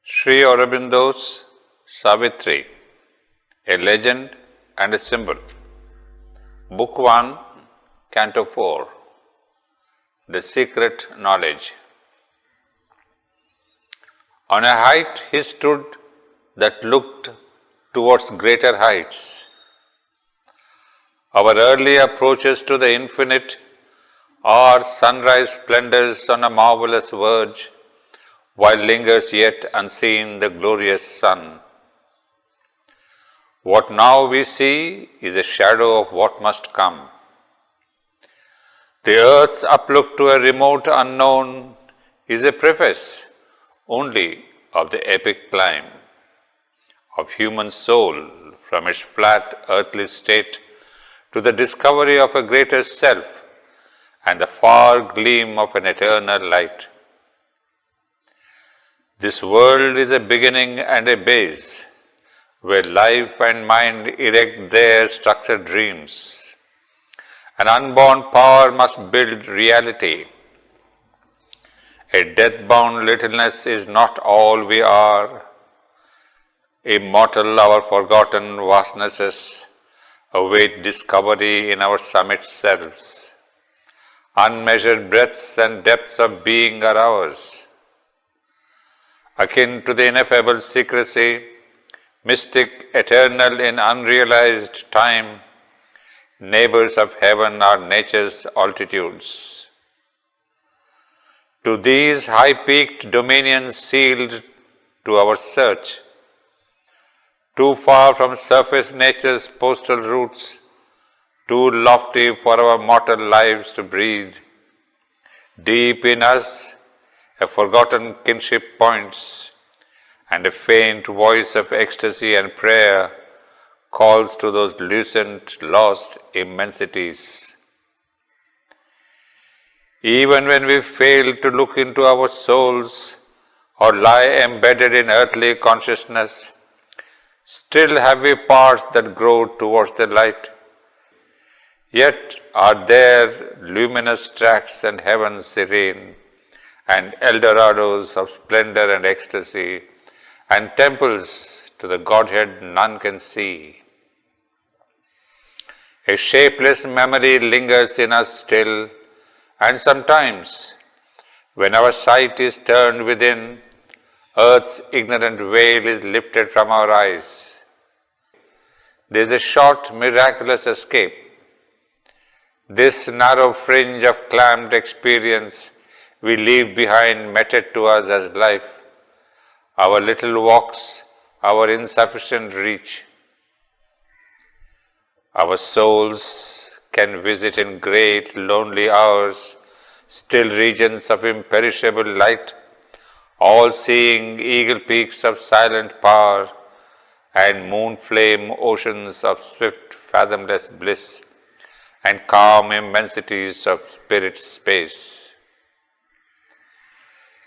Sri Aurobindo's Savitri, a legend and a symbol. Book 1, Canto 4, The Secret Knowledge. On a height he stood that looked towards greater heights. Our early approaches to the infinite are sunrise splendors on a marvelous verge, while lingers yet unseen the glorious sun. What now we see is a shadow of what must come. The earth's uplook to a remote unknown is a preface only of the epic climb of human soul from its flat earthly state to the discovery of a greater self and the far gleam of an eternal light. This world is a beginning and a base, where life and mind erect their structured dreams. An unborn power must build reality. A death-bound littleness is not all we are. Immortal our forgotten vastnesses await discovery in our summit selves. Unmeasured breadths and depths of being are ours. Akin to the ineffable secrecy, mystic, eternal in unrealized time, neighbors of heaven are nature's altitudes. To these high-peaked dominions sealed to our search, too far from surface nature's postal routes, too lofty for our mortal lives to breathe, deep in us a forgotten kinship points, and a faint voice of ecstasy and prayer calls to those lucent, lost immensities. Even when we fail to look into our souls or lie embedded in earthly consciousness, still have we parts that grow towards the light. Yet are there luminous tracts and heavens serene, and Eldorados of splendor and ecstasy, and temples to the Godhead none can see. A shapeless memory lingers in us still, and sometimes, when our sight is turned within, earth's ignorant veil is lifted from our eyes. There is a short, miraculous escape. This narrow fringe of clamped experience we leave behind meted to us as life, our little walks, our insufficient reach. Our souls can visit in great lonely hours still regions of imperishable light, all-seeing eagle peaks of silent power and moon-flame oceans of swift fathomless bliss and calm immensities of spirit space.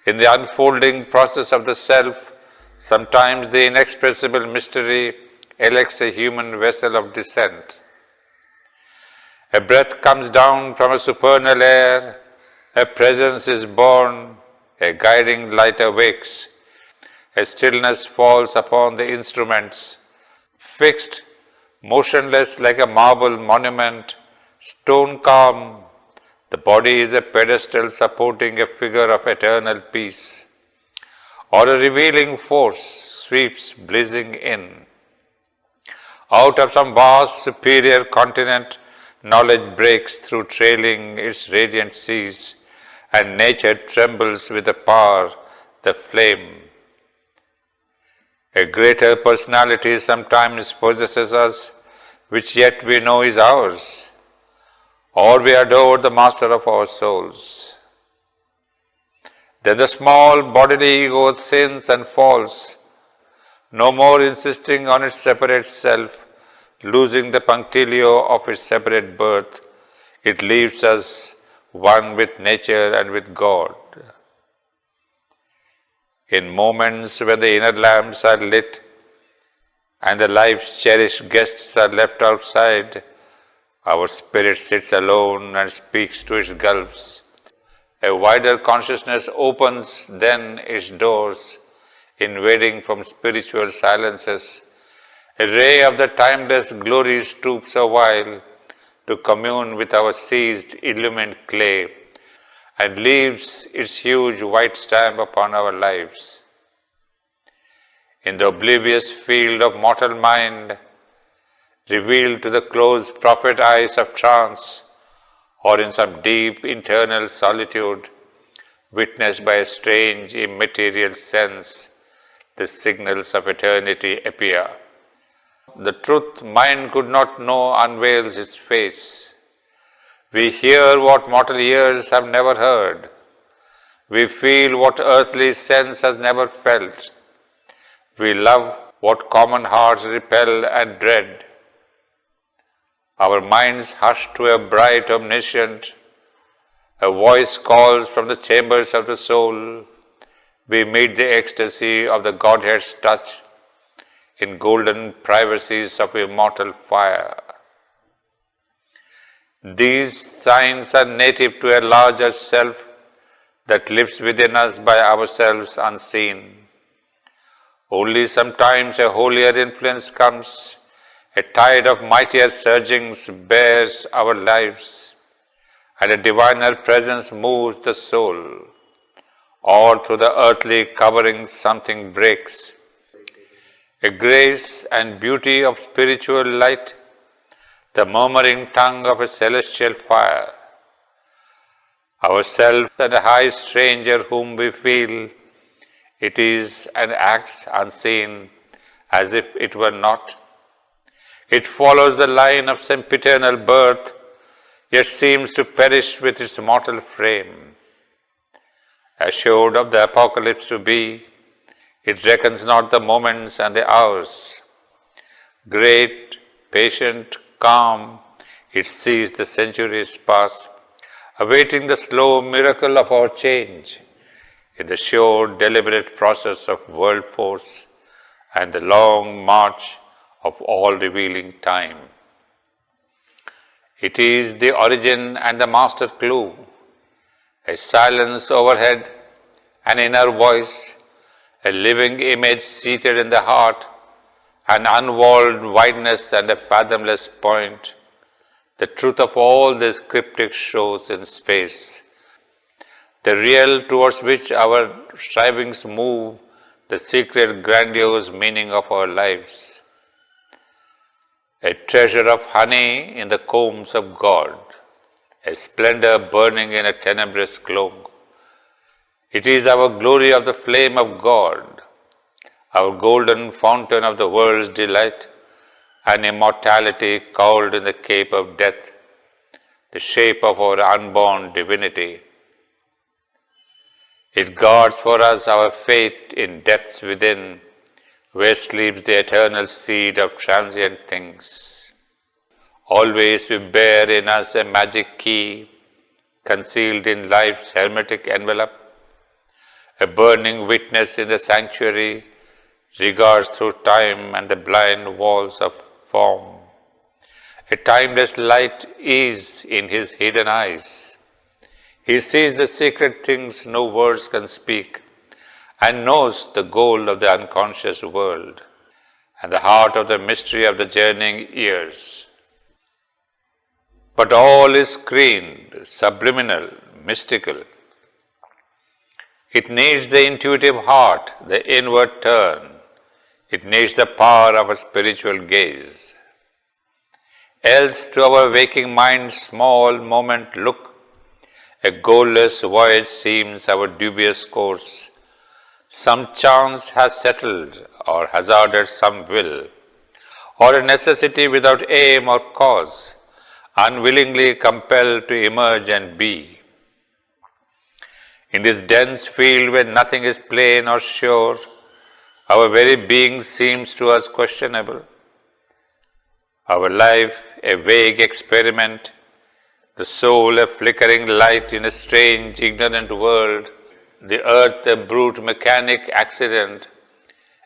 In the unfolding process of the self, sometimes the inexpressible mystery elects a human vessel of descent. A breath comes down from a supernal air, a presence is born, a guiding light awakes, a stillness falls upon the instruments, fixed, motionless like a marble monument, stone calm. The body is a pedestal supporting a figure of eternal peace, or a revealing force sweeps blazing in. Out of some vast superior continent, knowledge breaks through trailing its radiant seas, and nature trembles with the power, the flame. A greater personality sometimes possesses us, which yet we know is ours, or we adore the master of our souls. Then the small bodily ego thins and falls, no more insisting on its separate self, losing the punctilio of its separate birth. It leaves us one with nature and with God. In moments when the inner lamps are lit and the life's cherished guests are left outside, our spirit sits alone and speaks to its gulfs. A wider consciousness opens then its doors, invading from spiritual silences, a ray of the timeless glory stoops a while to commune with our seized illumined clay and leaves its huge white stamp upon our lives. In the oblivious field of mortal mind, revealed to the closed prophet eyes of trance, or in some deep internal solitude, witnessed by a strange immaterial sense, the signals of eternity appear. The truth mind could not know unveils its face. We hear what mortal ears have never heard. We feel what earthly sense has never felt. We love what common hearts repel and dread. Our minds hush to a bright omniscient. A voice calls from the chambers of the soul. We meet the ecstasy of the Godhead's touch in golden privacies of immortal fire. These signs are native to a larger self that lives within us by ourselves unseen. Only sometimes a holier influence comes, a tide of mightier surgings bears our lives, and a diviner presence moves the soul, or through the earthly covering something breaks. A grace and beauty of spiritual light, the murmuring tongue of a celestial fire. Ourself and a high stranger whom we feel, it is and acts unseen as if it were not. It follows the line of sempiternal birth, yet seems to perish with its mortal frame. Assured of the apocalypse to be, it reckons not the moments and the hours. Great, patient, calm, it sees the centuries pass, awaiting the slow miracle of our change in the sure, deliberate process of world force and the long march of all-revealing time. It is the origin and the master clue, a silence overhead, an inner voice, a living image seated in the heart, an unwalled wideness and a fathomless point, the truth of all this cryptic shows in space, the real towards which our strivings move, the secret grandiose meaning of our lives. A treasure of honey in the combs of God, a splendor burning in a tenebrous glow. It is our glory of the flame of God, our golden fountain of the world's delight, and immortality cowled in the cape of death, the shape of our unborn divinity. It guards for us our fate in depths within, where sleeps the eternal seed of transient things. Always we bear in us a magic key, concealed in life's hermetic envelope. A burning witness in the sanctuary regards through time and the blind walls of form. A timeless light is in his hidden eyes. He sees the secret things no words can speak, and knows the goal of the unconscious world and the heart of the mystery of the journeying ears. But all is screened, subliminal, mystical. It needs the intuitive heart, the inward turn. It needs the power of a spiritual gaze. Else to our waking mind's small moment look, a goalless voyage seems our dubious course. Some chance has settled or hazarded some will, or a necessity without aim or cause, unwillingly compelled to emerge and be. In this dense field where nothing is plain or sure, our very being seems to us questionable. Our life a vague experiment, the soul a flickering light in a strange, ignorant world, the earth a brute mechanic accident,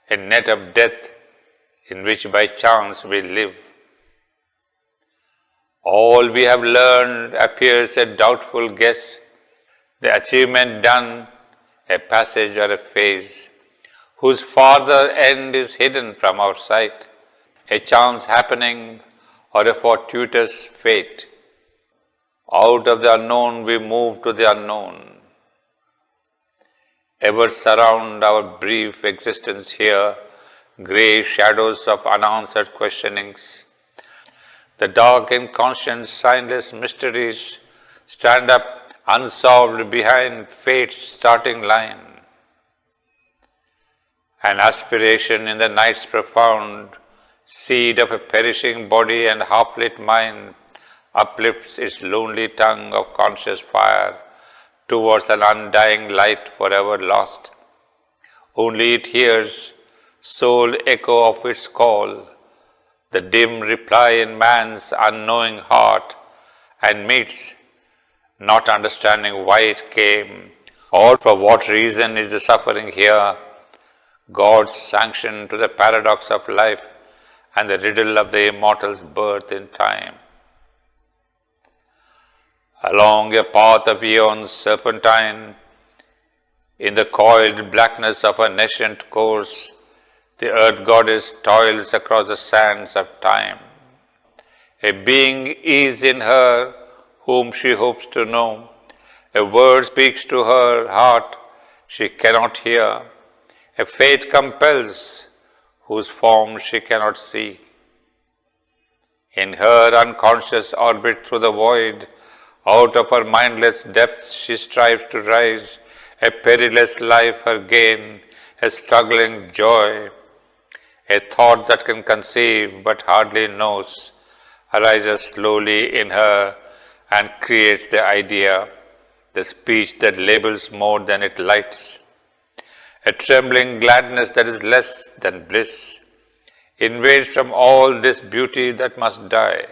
a net of death in which by chance we live. All we have learned appears a doubtful guess, the achievement done, a passage or a phase, whose farther end is hidden from our sight, a chance happening or a fortuitous fate. Out of the unknown we move to the unknown. Ever surround our brief existence here, grey shadows of unanswered questionings. The dark inconscient signless mysteries stand up unsolved behind fate's starting line. An aspiration in the night's profound, seed of a perishing body and half-lit mind, uplifts its lonely tongue of conscious fire towards an undying light forever lost. Only it hears, sole echo of its call, the dim reply in man's unknowing heart, and meets, not understanding why it came, or for what reason is the suffering here, God's sanction to the paradox of life and the riddle of the immortal's birth in time. Along a path of eons serpentine, in the coiled blackness of her nascent course, the earth goddess toils across the sands of time. A being is in her whom she hopes to know. A word speaks to her heart she cannot hear. A fate compels whose form she cannot see. In her unconscious orbit through the void, out of her mindless depths she strives to rise, a perilous life her gain, a struggling joy. A thought that can conceive but hardly knows, arises slowly in her and creates the idea, the speech that labels more than it lights. A trembling gladness that is less than bliss, invades from all this beauty that must die.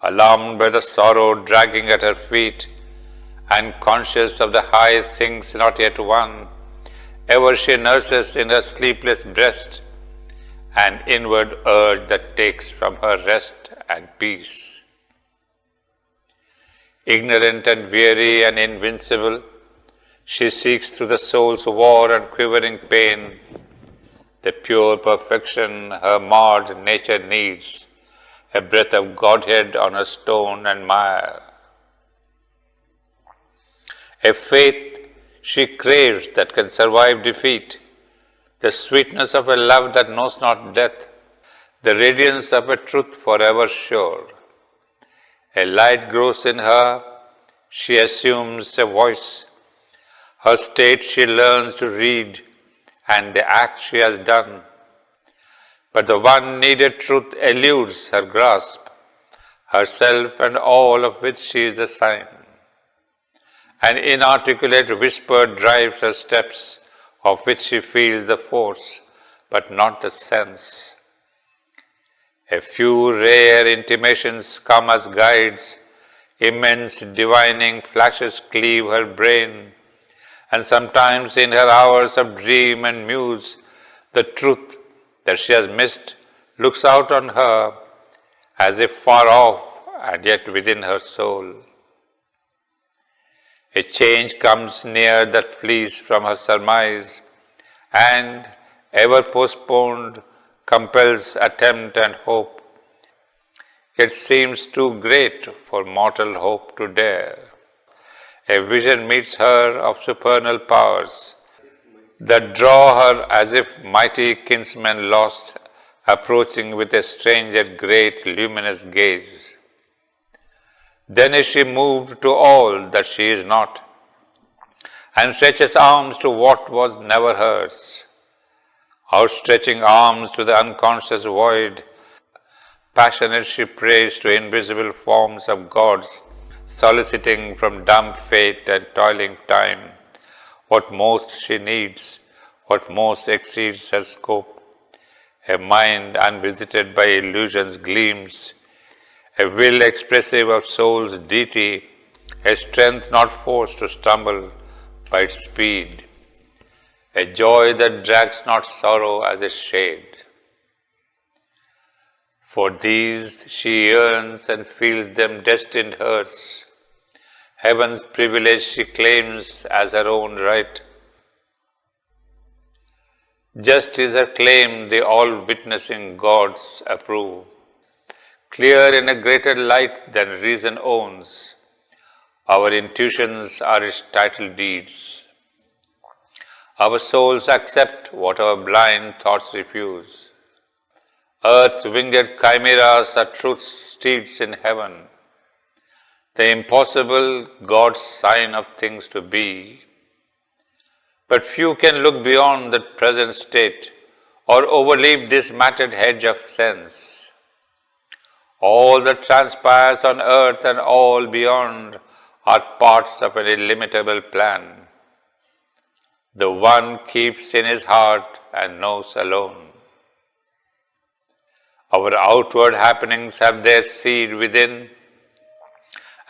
Alarmed by the sorrow dragging at her feet, and conscious of the high things not yet won, ever she nurses in her sleepless breast an inward urge that takes from her rest and peace. Ignorant and weary and invincible, she seeks through the soul's war and quivering pain the pure perfection her marred nature needs, a breath of Godhead on her stone and mire. A faith she craves that can survive defeat, the sweetness of a love that knows not death, the radiance of a truth forever sure. A light grows in her, she assumes a voice. Her state she learns to read, and the act she has done. But the one needed truth eludes her grasp, herself and all of which she is the sign. An inarticulate whisper drives her steps, of which she feels the force, but not the sense. A few rare intimations come as guides, immense divining flashes cleave her brain, and sometimes in her hours of dream and muse, the truth that she has missed looks out on her as if far off and yet within her soul. A change comes near that flees from her surmise, and, ever postponed, compels attempt and hope. It seems too great for mortal hope to dare. A vision meets her of supernal powers that draw her as if mighty kinsmen lost, approaching with a strange yet great luminous gaze. Then is she moved to all that she is not, and stretches arms to what was never hers. Outstretching arms to the unconscious void, passionate she prays to invisible forms of gods, soliciting from dumb fate and toiling time what most she needs, what most exceeds her scope. A mind unvisited by illusions gleams, a will expressive of soul's deity, a strength not forced to stumble by its speed, a joy that drags not sorrow as a shade. For these she yearns and feels them destined hers. Heaven's privilege she claims as her own right. Just is a claim the all-witnessing gods approve, clear in a greater light than reason owns. Our intuitions are its title deeds. Our souls accept what our blind thoughts refuse. Earth's winged chimeras are truth's steeds in heaven. The impossible, God's sign of things to be. But few can look beyond the present state or overleap this matted hedge of sense. All that transpires on earth and all beyond are parts of an illimitable plan. The one keeps in his heart and knows alone. Our outward happenings have their seed within,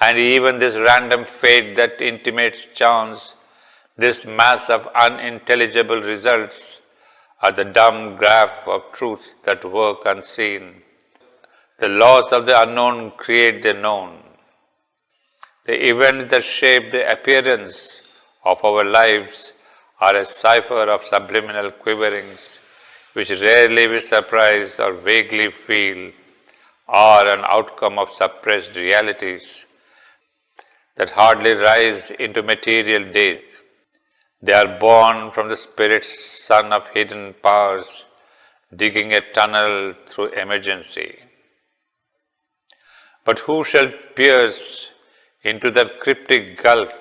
and even this random fate that intimates chance, this mass of unintelligible results, are the dumb graph of truths that work unseen. The laws of the unknown create the known. The events that shape the appearance of our lives are a cipher of subliminal quiverings, which rarely we surprise or vaguely feel are an outcome of suppressed realities that hardly rise into material days. They are born from the Spirit's sun of hidden powers, digging a tunnel through emergency. But who shall pierce into that cryptic gulf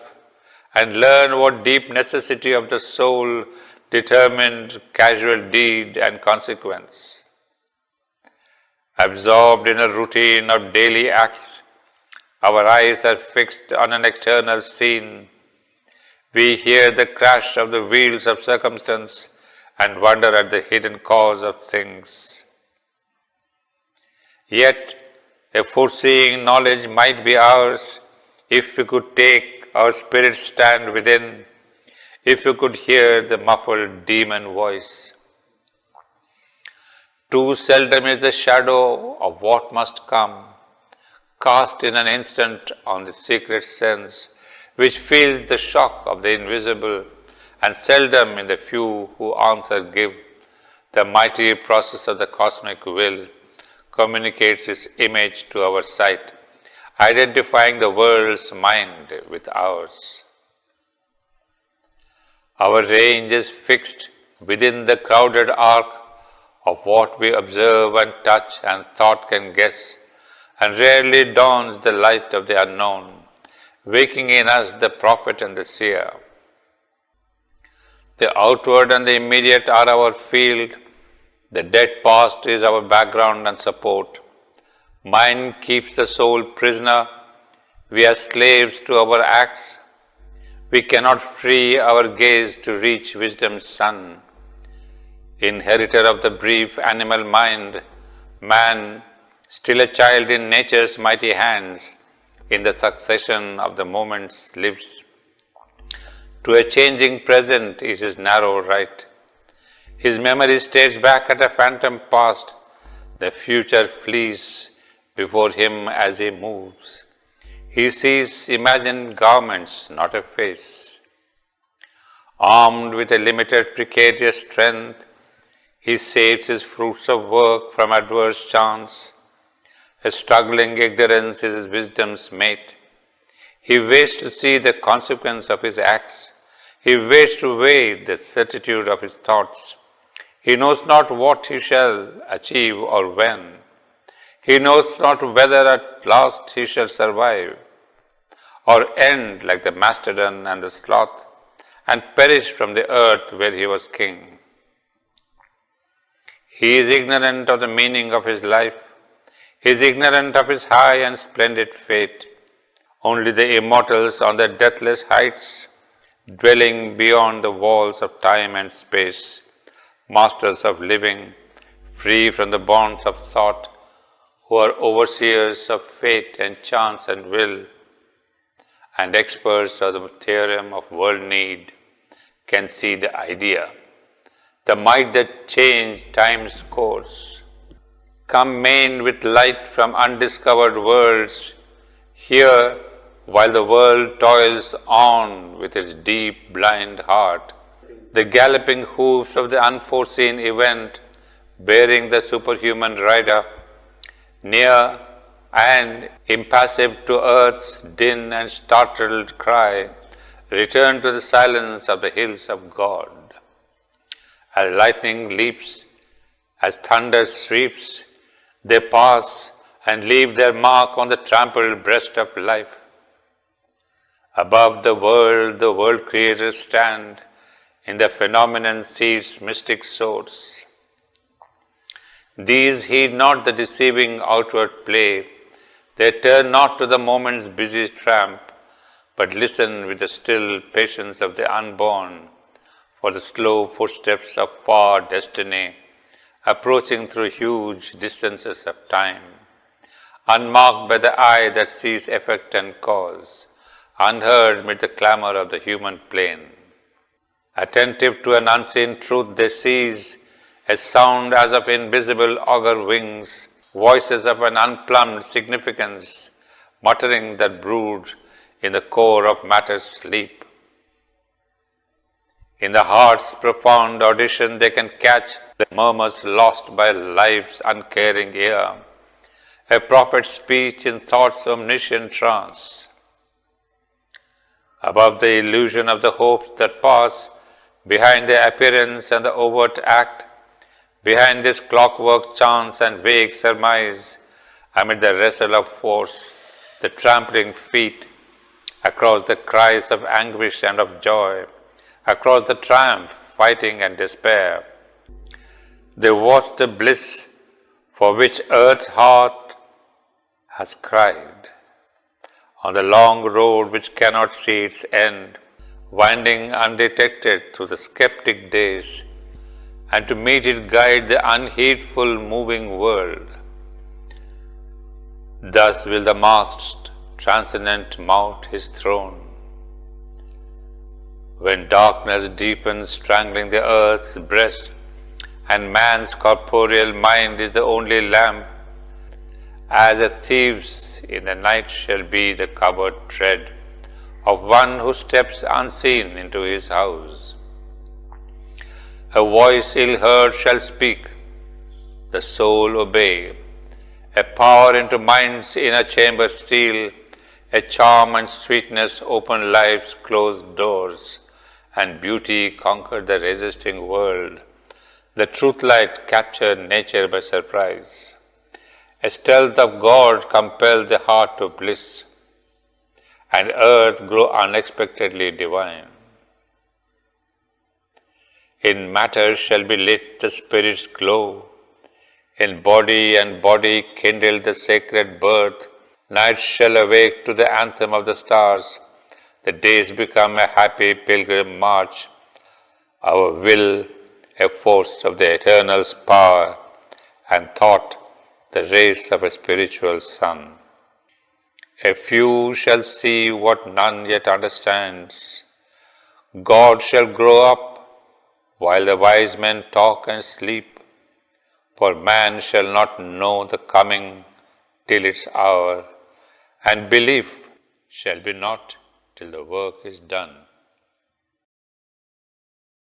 and learn what deep necessity of the soul determined casual deed and consequence? Absorbed in a routine of daily acts, our eyes are fixed on an external scene. We hear the crash of the wheels of circumstance and wonder at the hidden cause of things. Yet, a foreseeing knowledge might be ours if we could take our spirit stand within, if we could hear the muffled demon voice. Too seldom is the shadow of what must come cast in an instant on the secret sense which feels the shock of the invisible, and seldom in the few who answer give. The mighty process of the cosmic will communicates its image to our sight, identifying the world's mind with ours. Our range is fixed within the crowded arc of what we observe and touch and thought can guess, and rarely dawns the light of the unknown, waking in us the prophet and the seer. The outward and the immediate are our field. The dead past is our background and support. Mind keeps the soul prisoner. We are slaves to our acts. We cannot free our gaze to reach wisdom's sun. Inheritor of the brief animal mind, man, still a child in nature's mighty hands, in the succession of the moments lives. To a changing present is his narrow right. His memory stares back at a phantom past. The future flees before him as he moves. He sees imagined garments, not a face. Armed with a limited precarious strength, he saves his fruits of work from adverse chance. A struggling ignorance is his wisdom's mate. He waits to see the consequence of his acts. He waits to weigh the certitude of his thoughts. He knows not what he shall achieve or when. He knows not whether at last he shall survive, or end like the mastodon and the sloth, and perish from the earth where he was king. He is ignorant of the meaning of his life. He is ignorant of his high and splendid fate. Only the immortals on the deathless heights, dwelling beyond the walls of time and space, masters of living, free from the bonds of thought, who are overseers of fate and chance and will, and experts of the theorem of world need, can see the idea, the might that changed time's course. Come main with light from undiscovered worlds, here while the world toils on with its deep blind heart, the galloping hoofs of the unforeseen event, bearing the superhuman rider, near and impassive to earth's din and startled cry, return to the silence of the hills of God. As lightning leaps, as thunder sweeps, they pass and leave their mark on the trampled breast of life. Above the world creators stand, in the phenomenon sees mystic source. These heed not the deceiving outward play, they turn not to the moment's busy tramp, but listen with the still patience of the unborn for the slow footsteps of far destiny, approaching through huge distances of time, unmarked by the eye that sees effect and cause, unheard mid the clamor of the human plain. Attentive to an unseen truth, they seize a sound as of invisible augur wings, voices of an unplumbed significance, muttering that brood in the core of matter's sleep. In the heart's profound audition, they can catch the murmurs lost by life's uncaring ear, a prophet's speech in thought's omniscient trance. Above the illusion of the hopes that pass, behind the appearance and the overt act, behind this clockwork chance and vague surmise, amid the wrestle of force, the trampling feet, across the cries of anguish and of joy, across the triumph, fighting and despair, they watch the bliss for which earth's heart has cried, on the long road which cannot see its end, winding undetected through the skeptic days, and to meet it guide the unheedful moving world. Thus will the masked transcendent mount his throne. When darkness deepens, strangling the earth's breast, and man's corporeal mind is the only lamp, as a thief's in the night shall be the covert tread of one who steps unseen into his house. A voice ill heard shall speak, the soul obey, a power into mind's inner chamber steal, a charm and sweetness open life's closed doors, and beauty conquer the resisting world. The truth light capture nature by surprise. A stealth of God compels the heart to bliss, and earth grow unexpectedly divine. In matter shall be lit the Spirit's glow, in body and body kindle the sacred birth. Night shall awake to the anthem of the stars, the days become a happy pilgrim march, our will a force of the Eternal's power, and thought the rays of a spiritual sun. A few shall see what none yet understands. God shall grow up while the wise men talk and sleep, for man shall not know the coming till its hour, and belief shall be not till the work is done.